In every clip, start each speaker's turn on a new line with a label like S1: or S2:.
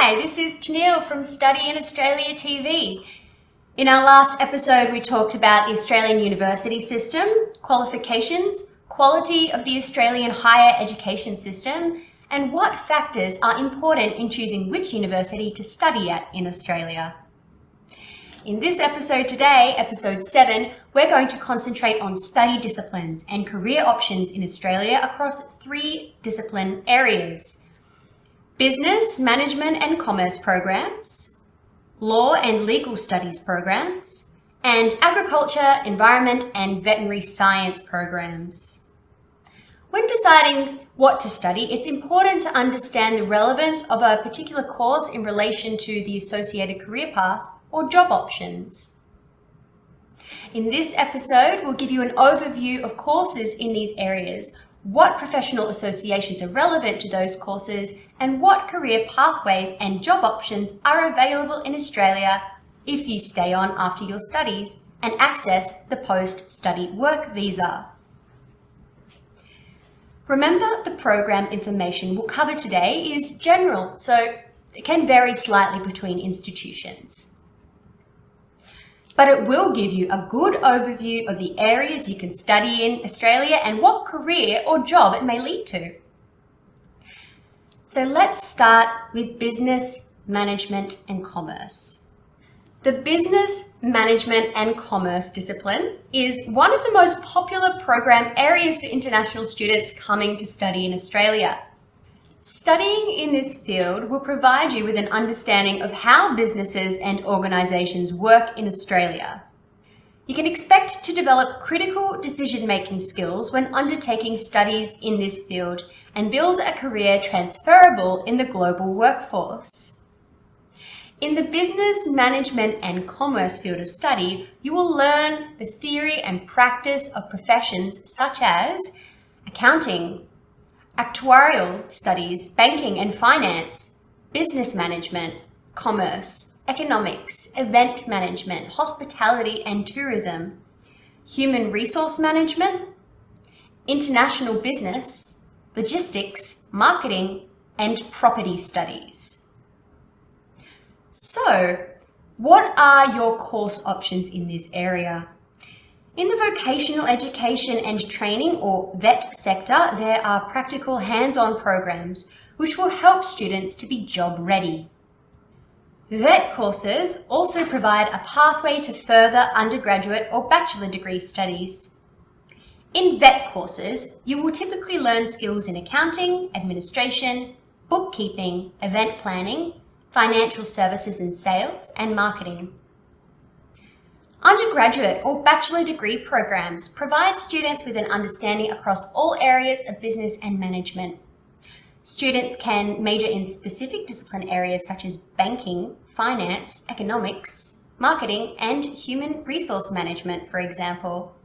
S1: Hi, this is Tenielle from studyinaustraliatv. In our last episode, we talked about the Australian university system, qualifications, quality of the Australian higher education system, and what factors are important in choosing which university to study at in Australia. In this episode today, episode 7, we're going to concentrate on study disciplines and career options in Australia across 3 discipline areas: business, management and commerce programs, law and legal studies programs, and agriculture, environment and veterinary science programs. When deciding what to study, it's important to understand the relevance of a particular course in relation to the associated career path or job options. In this episode, we'll give you an overview of courses in these areas, what professional associations are relevant to those courses, and what career pathways and job options are available in Australia if you stay on after your studies and access the post-study work visa. Remember, the program information we'll cover today is general, so it can vary slightly between institutions. But it will give you a good overview of the areas you can study in Australia and what career or job it may lead to. So let's start with business, management and commerce. The business, management and commerce discipline is one of the most popular program areas for international students coming to study in Australia. Studying in this field will provide you with an understanding of how businesses and organisations work in Australia. You can expect to develop critical decision-making skills when undertaking studies in this field and build a career transferable in the global workforce. In the business, management and commerce field of study, you will learn the theory and practice of professions such as accounting, actuarial studies, banking and finance, business management, commerce, economics, event management, hospitality and tourism, human resource management, international business, logistics, marketing, and property studies. So, what are your course options in this area? In the vocational education and training or VET sector, there are practical hands-on programs which will help students to be job ready. VET courses also provide a pathway to further undergraduate or bachelor degree studies. In VET courses, you will typically learn skills in accounting, administration, bookkeeping, event planning, financial services and sales, and marketing. Undergraduate or bachelor degree programs provide students with an understanding across all areas of business and management. Students can major in specific discipline areas such as banking, finance, economics, marketing, and human resource management, for example.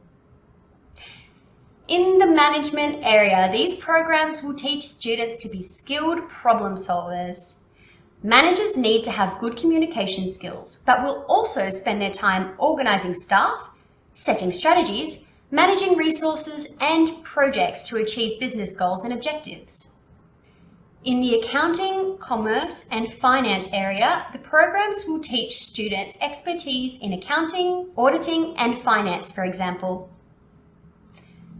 S1: In the management area, these programs will teach students to be skilled problem solvers. Managers need to have good communication skills, but will also spend their time organising staff, setting strategies, managing resources and projects to achieve business goals and objectives. In the accounting, commerce and finance area, the programs will teach students expertise in accounting, auditing and finance, for example.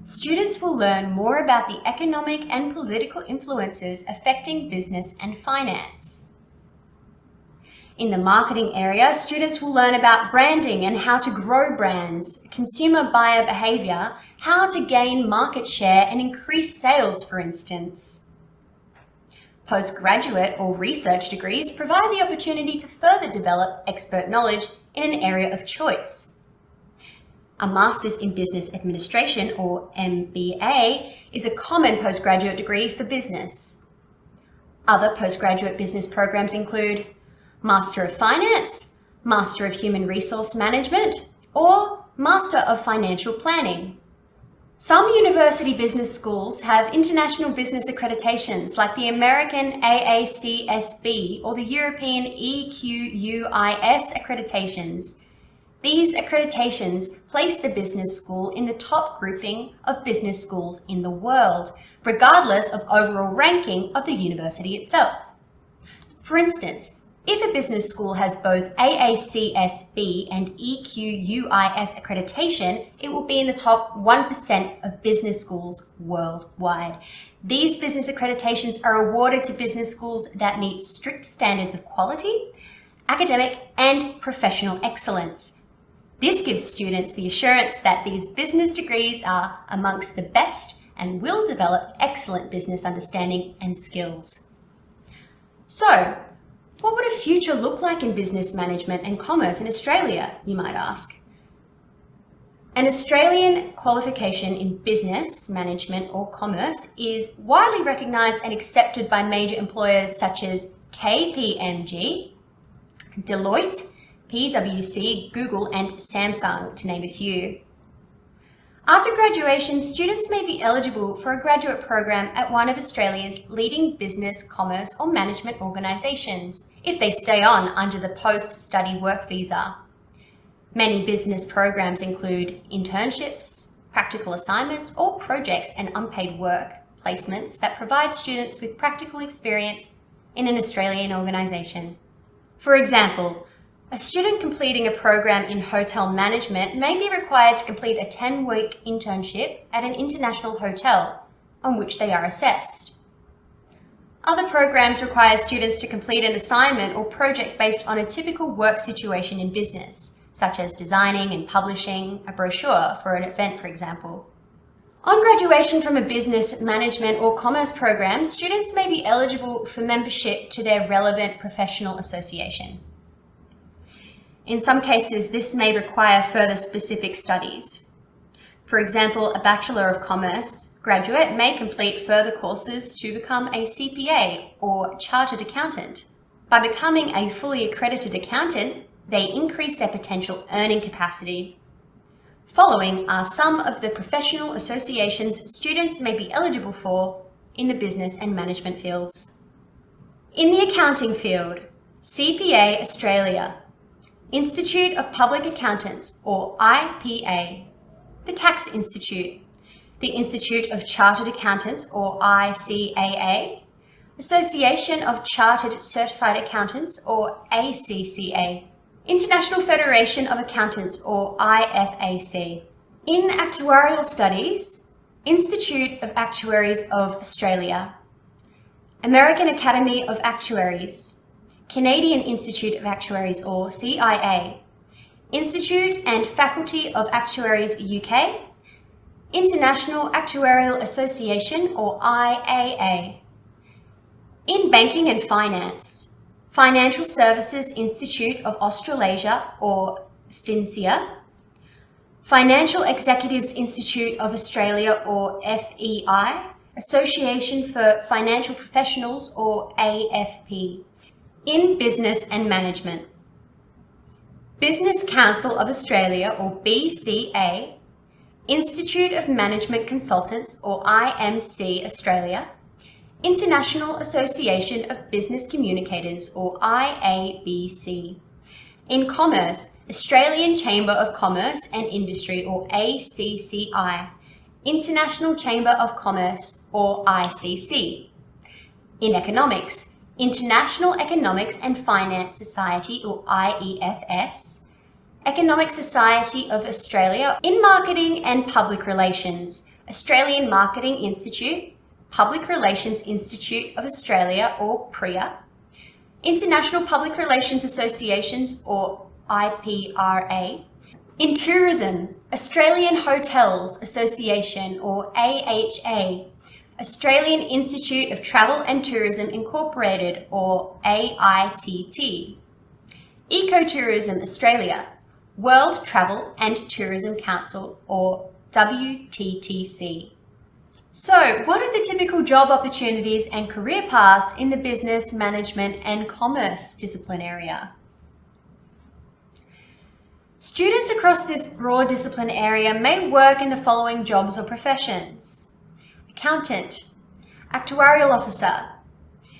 S1: Students will learn more about the economic and political influences affecting business and finance. In the marketing area, students will learn about branding and how to grow brands, consumer buyer behaviour, how to gain market share and increase sales, for instance. Postgraduate or research degrees provide the opportunity to further develop expert knowledge in an area of choice. A Master's in Business Administration, or MBA, is a common postgraduate degree for business. Other postgraduate business programs include Master of Finance, Master of Human Resource Management, or Master of Financial Planning. Some university business schools have international business accreditations like the American AACSB or the European EQUIS accreditations. These accreditations place the business school in the top grouping of business schools in the world, regardless of overall ranking of the university itself. For instance, if a business school has both AACSB and EQUIS accreditation, it will be in the top 1% of business schools worldwide. These business accreditations are awarded to business schools that meet strict standards of quality, academic, and professional excellence. This gives students the assurance that these business degrees are amongst the best and will develop excellent business understanding and skills. So, what would a future look like in business management and commerce in Australia, you might ask? An Australian qualification in business, management or commerce is widely recognised and accepted by major employers such as KPMG, Deloitte, PwC, Google and Samsung, to name a few. After graduation, students may be eligible for a graduate program at one of Australia's leading business, commerce or management organisations, if they stay on under the post-study work visa. Many business programs include internships, practical assignments or projects and unpaid work placements that provide students with practical experience in an Australian organisation. For example, a student completing a program in hotel management may be required to complete a 10-week internship at an international hotel on which they are assessed. Other programs require students to complete an assignment or project based on a typical work situation in business, such as designing and publishing a brochure for an event, for example. On graduation from a business, management or commerce program, students may be eligible for membership to their relevant professional association. In some cases, this may require further specific studies. For example, a Bachelor of Commerce graduate may complete further courses to become a CPA or Chartered Accountant. By becoming a fully accredited accountant, they increase their potential earning capacity. Following are some of the professional associations students may be eligible for in the business and management fields. In the accounting field, CPA Australia, Institute of Public Accountants or IPA, the Tax Institute, the Institute of Chartered Accountants or ICAA, Association of Chartered Certified Accountants or ACCA, International Federation of Accountants or IFAC. In actuarial studies, Institute of Actuaries of Australia, American Academy of Actuaries, Canadian Institute of Actuaries or CIA, Institute and Faculty of Actuaries UK, International Actuarial Association or IAA. In banking and finance, Financial Services Institute of Australasia or FINSIA, Financial Executives Institute of Australia or FEI, Association for Financial Professionals or AFP. In business and management, Business Council of Australia or BCA, Institute of Management Consultants or IMC Australia, International Association of Business Communicators or IABC. In commerce, Australian Chamber of Commerce and Industry or ACCI, International Chamber of Commerce or ICC. In economics, International Economics and Finance Society or IEFS, Economic Society of Australia. In marketing and public relations, Australian Marketing Institute, Public Relations Institute of Australia or PRIA, International Public Relations Associations or IPRA. In tourism, Australian Hotels Association or AHA, Australian Institute of Travel and Tourism Incorporated or AITT. Ecotourism Australia, World Travel and Tourism Council or WTTC. So, what are the typical job opportunities and career paths in the business, management and commerce discipline area? Students across this broad discipline area may work in the following jobs or professions: accountant, actuarial officer,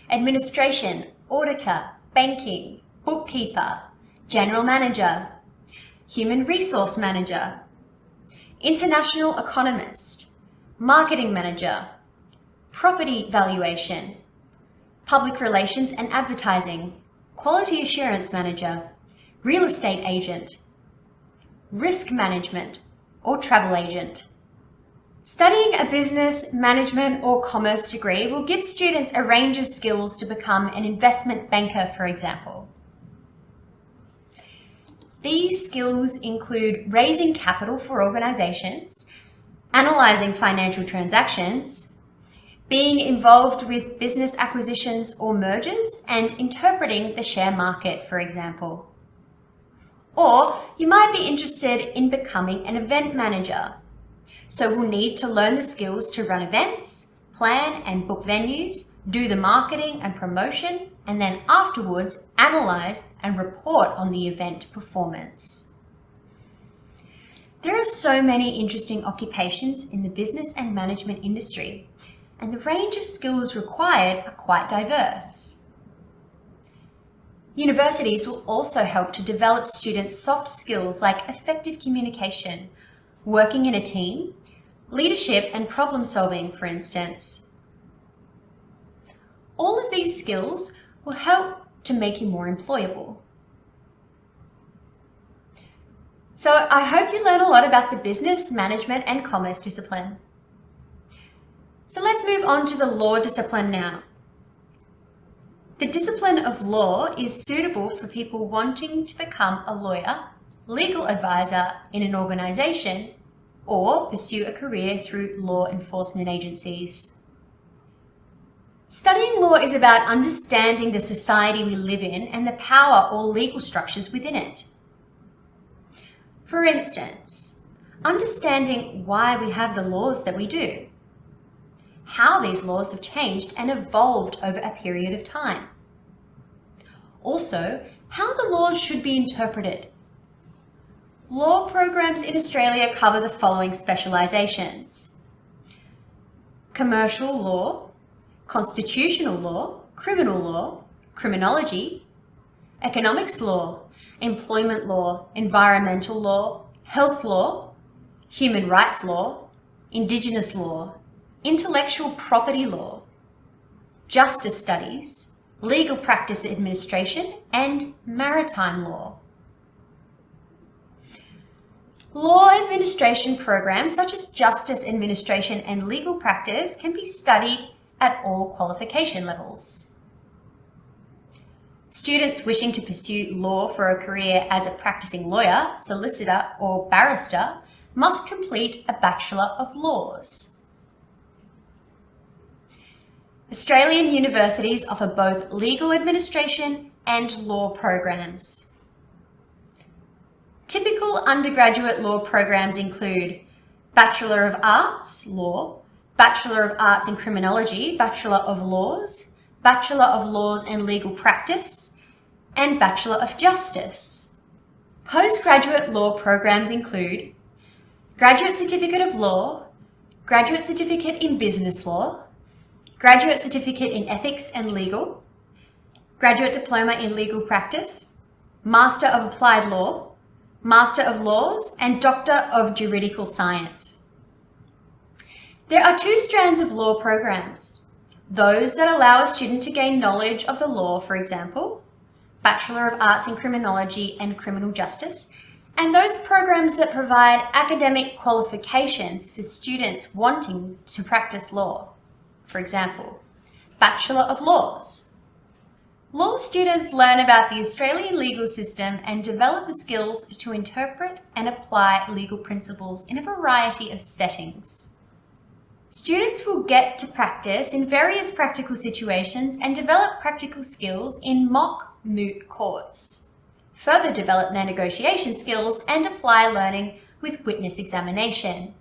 S1: administration, auditor, banking, bookkeeper, general manager, human resource manager, international economist, marketing manager, property valuation, public relations and advertising, quality assurance manager, real estate agent, risk management, or travel agent. Studying a business, management, or commerce degree will give students a range of skills to become an investment banker, for example. These skills include raising capital for organizations, analyzing financial transactions, being involved with business acquisitions or mergers, and interpreting the share market, for example. Or you might be interested in becoming an event manager. So we'll need to learn the skills to run events, plan and book venues, do the marketing and promotion, and then afterwards analyze and report on the event performance. There are so many interesting occupations in the business and management industry, and the range of skills required are quite diverse. Universities will also help to develop students' soft skills like effective communication, working in a team, leadership and problem solving, for instance. All of these skills will help to make you more employable. So I hope you learned a lot about the business, management and commerce discipline. So let's move on to the law discipline now. The discipline of law is suitable for people wanting to become a lawyer, legal advisor in an organization, or pursue a career through law enforcement agencies. Studying law is about understanding the society we live in and the power or legal structures within it. For instance, understanding why we have the laws that we do, how these laws have changed and evolved over a period of time. Also, how the laws should be interpreted. Law programs in Australia cover the following specialisations: commercial law, constitutional law, criminal law, criminology, economics law, employment law, environmental law, health law, human rights law, Indigenous law, intellectual property law, justice studies, legal practice administration, and maritime law. Law administration programs such as justice administration and legal practice can be studied at all qualification levels. Students wishing to pursue law for a career as a practicing lawyer, solicitor, or barrister must complete a Bachelor of Laws. Australian universities offer both legal administration and law programs. Typical undergraduate law programs include Bachelor of Arts, Law, Bachelor of Arts in Criminology, Bachelor of Laws, Bachelor of Laws and Legal Practice, and Bachelor of Justice. Postgraduate law programs include Graduate Certificate of Law, Graduate Certificate in Business Law, Graduate Certificate in Ethics and Legal, Graduate Diploma in Legal Practice, Master of Applied Law, Master of Laws, and Doctor of Juridical Science. There are two strands of law programs: those that allow a student to gain knowledge of the law, for example, Bachelor of Arts in Criminology and Criminal Justice, and those programs that provide academic qualifications for students wanting to practice law. For example, Bachelor of Laws. Law students learn about the Australian legal system and develop the skills to interpret and apply legal principles in a variety of settings. Students will get to practice in various practical situations and develop practical skills in mock moot courts, further develop their negotiation skills, and apply learning with witness examination.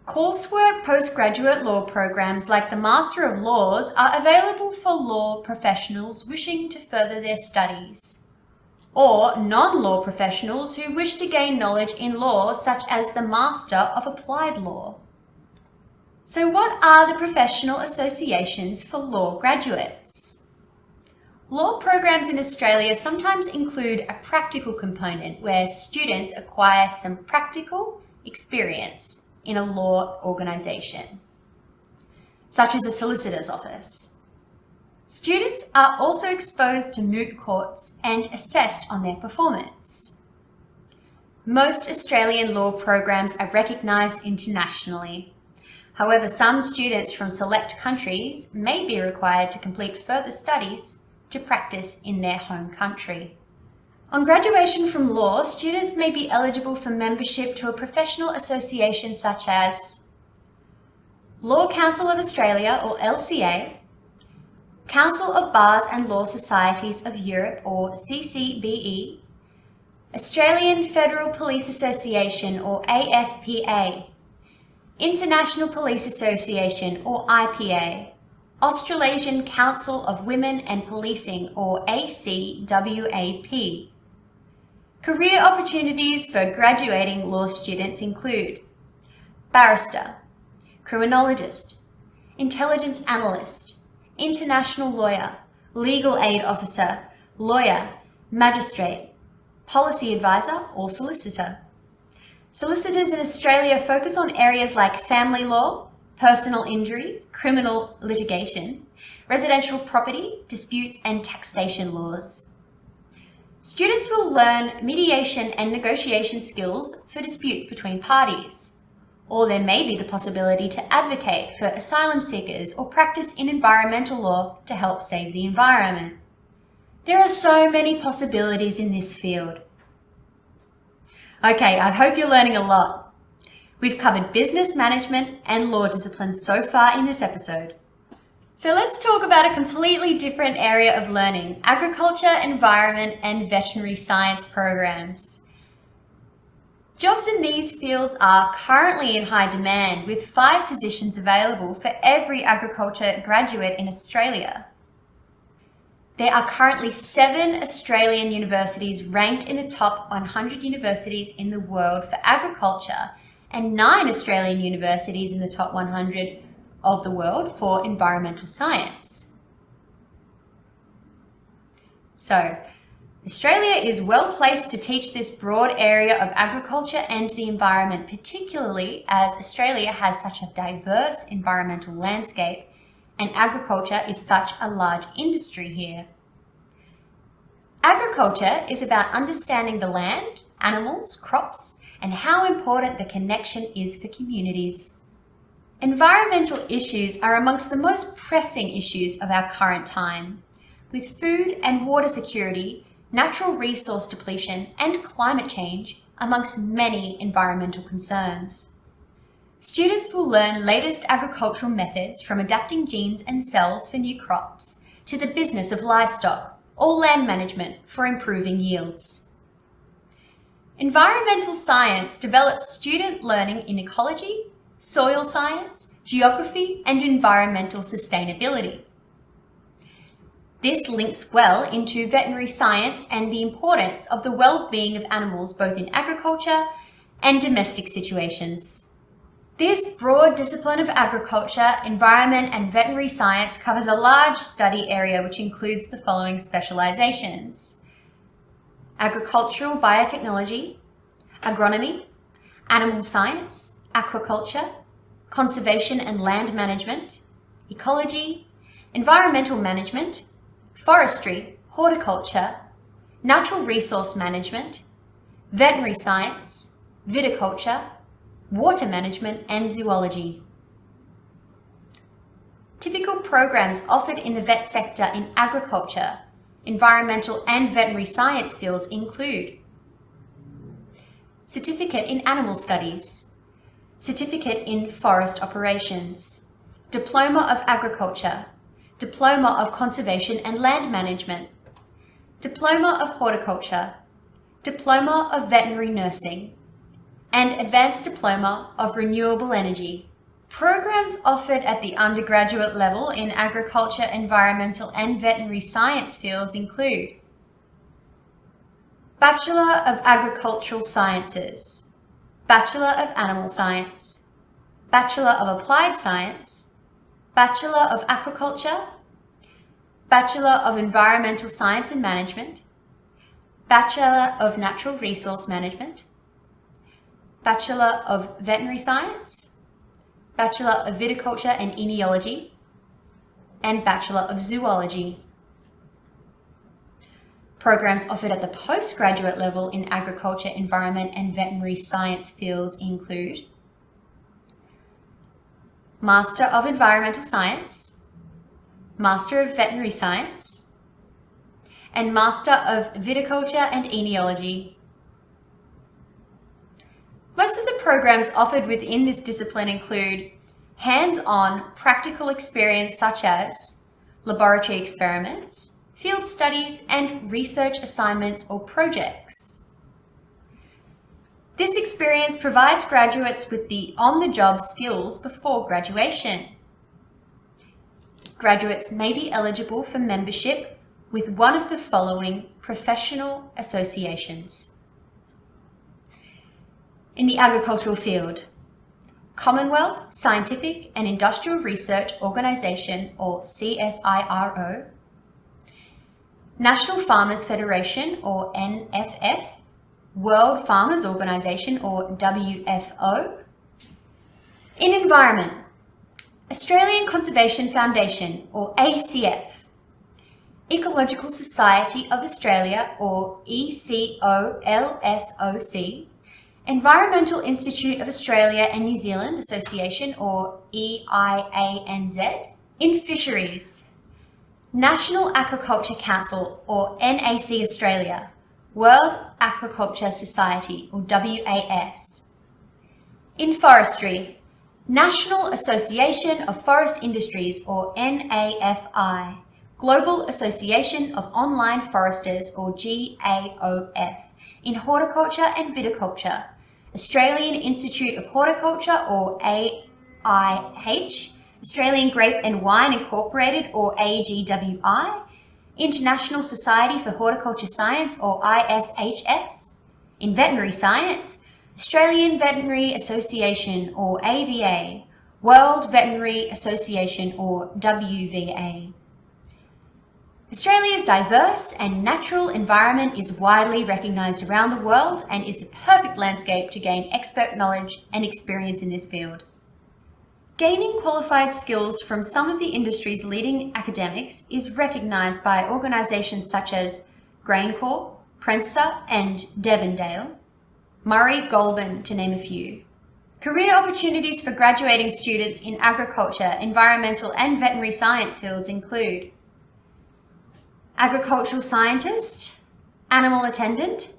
S1: Coursework postgraduate law programs like the Master of Laws are available for law professionals wishing to further their studies, or non-law professionals who wish to gain knowledge in law, such as the Master of Applied Law. So what are the professional associations for law graduates? Law programs in Australia sometimes include a practical component where students acquire some practical experience in a law organisation, such as a solicitor's office. Students are also exposed to moot courts and assessed on their performance. Most Australian law programs are recognised internationally. However, some students from select countries may be required to complete further studies to practice in their home country. On graduation from law, students may be eligible for membership to a professional association such as Law Council of Australia or LCA, Council of Bars and Law Societies of Europe or CCBE, Australian Federal Police Association or AFPA, International Police Association or IPA, Australasian Council of Women and Policing or ACWAP. Career opportunities for graduating law students include barrister, criminologist, intelligence analyst, international lawyer, legal aid officer, lawyer, magistrate, policy advisor or solicitor. Solicitors in Australia focus on areas like family law, personal injury, criminal litigation, residential property, disputes and taxation laws. Students will learn mediation and negotiation skills for disputes between parties. Or there may be the possibility to advocate for asylum seekers or practice in environmental law to help save the environment. There are so many possibilities in this field. Okay, I hope you're learning a lot. We've covered business management and law disciplines so far in this episode. So let's talk about a completely different area of learning, agriculture, environment, and veterinary science programs. Jobs in these fields are currently in high demand, with 5 positions available for every agriculture graduate in Australia. There are currently 7 Australian universities ranked in the top 100 universities in the world for agriculture and 9 Australian universities in the top 100 of the world for environmental science. So, Australia is well placed to teach this broad area of agriculture and the environment, particularly as Australia has such a diverse environmental landscape and agriculture is such a large industry here. Agriculture is about understanding the land, animals, crops, and how important the connection is for communities. Environmental issues are amongst the most pressing issues of our current time, with food and water security, natural resource depletion, and climate change amongst many environmental concerns. Students will learn latest agricultural methods from adapting genes and cells for new crops to the business of livestock or land management for improving yields. Environmental science develops student learning in ecology, soil science, geography, and environmental sustainability. This links well into veterinary science and the importance of the well-being of animals both in agriculture and domestic situations. This broad discipline of agriculture, environment, and veterinary science covers a large study area which includes the following specializations: agricultural biotechnology, agronomy, animal science, aquaculture, conservation and land management, ecology, environmental management, forestry, horticulture, natural resource management, veterinary science, viticulture, water management, and zoology. Typical programs offered in the vet sector in agriculture, environmental and veterinary science fields include Certificate in Animal Studies, Certificate in Forest Operations, Diploma of Agriculture, Diploma of Conservation and Land Management, Diploma of Horticulture, Diploma of Veterinary Nursing, and Advanced Diploma of Renewable Energy. Programs offered at the undergraduate level in agriculture, environmental, and veterinary science fields include Bachelor of Agricultural Sciences, Bachelor of Animal Science, Bachelor of Applied Science, Bachelor of Aquaculture, Bachelor of Environmental Science and Management, Bachelor of Natural Resource Management, Bachelor of Veterinary Science, Bachelor of Viticulture and Enology, and Bachelor of Zoology. Programs offered at the postgraduate level in agriculture, environment, and veterinary science fields include Master of Environmental Science, Master of Veterinary Science, and Master of Viticulture and Enology. Most of the programs offered within this discipline include hands-on practical experience such as laboratory experiments, field studies, and research assignments or projects. This experience provides graduates with the on-the-job skills before graduation. Graduates may be eligible for membership with one of the following professional associations. In the agricultural field, Commonwealth Scientific and Industrial Research Organisation, or CSIRO, National Farmers Federation, or NFF, World Farmers Organisation, or WFO. In environment, Australian Conservation Foundation, or ACF, Ecological Society of Australia, or ECOLSOC, Environmental Institute of Australia and New Zealand Association, or EIANZ. In fisheries, National Aquaculture Council, or NAC Australia, World Aquaculture Society, or WAS. In forestry, National Association of Forest Industries, or NAFI, Global Association of Online Foresters, or GAOF. In horticulture and viticulture, Australian Institute of Horticulture, or AIH, Australian Grape and Wine Incorporated, or AGWI, International Society for Horticulture Science, or ISHS. In veterinary science, Australian Veterinary Association, or AVA, World Veterinary Association, or WVA. Australia's diverse and natural environment is widely recognised around the world and is the perfect landscape to gain expert knowledge and experience in this field. Gaining qualified skills from some of the industry's leading academics is recognised by organisations such as GrainCorp, Prensa and Devondale, Murray Goulburn, to name a few. Career opportunities for graduating students in agriculture, environmental and veterinary science fields include agricultural scientist, animal attendant,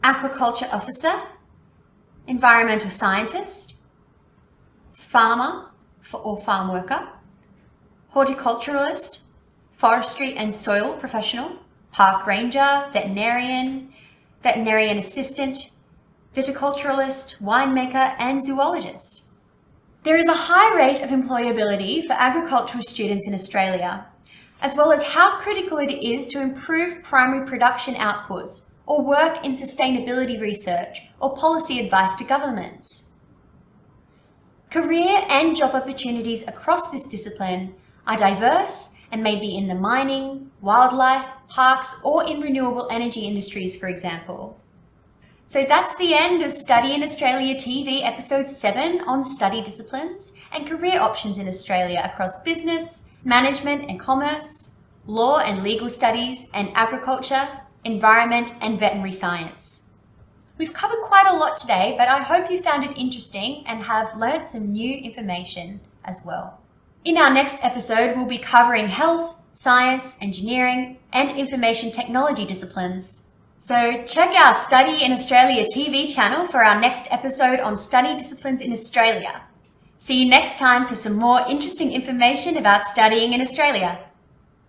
S1: aquaculture officer, environmental scientist, farmer or farm worker, horticulturalist, forestry and soil professional, park ranger, veterinarian, veterinarian assistant, viticulturalist, winemaker, and zoologist. There is a high rate of employability for agricultural students in Australia, as well as how critical it is to improve primary production outputs or work in sustainability research or policy advice to governments. Career and job opportunities across this discipline are diverse and may be in the mining, wildlife, parks, or in renewable energy industries, for example. So that's the end of Study in Australia TV episode 7 on study disciplines and career options in Australia across business, management and commerce, law and legal studies, and agriculture, environment, and veterinary science. We've covered quite a lot today, but I hope you found it interesting and have learnt some new information as well. In our next episode, we'll be covering health, science, engineering, and information technology disciplines. So check our Study in Australia TV channel for our next episode on study disciplines in Australia. See you next time for some more interesting information about studying in Australia.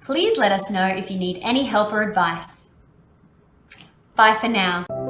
S1: Please let us know if you need any help or advice. Bye for now.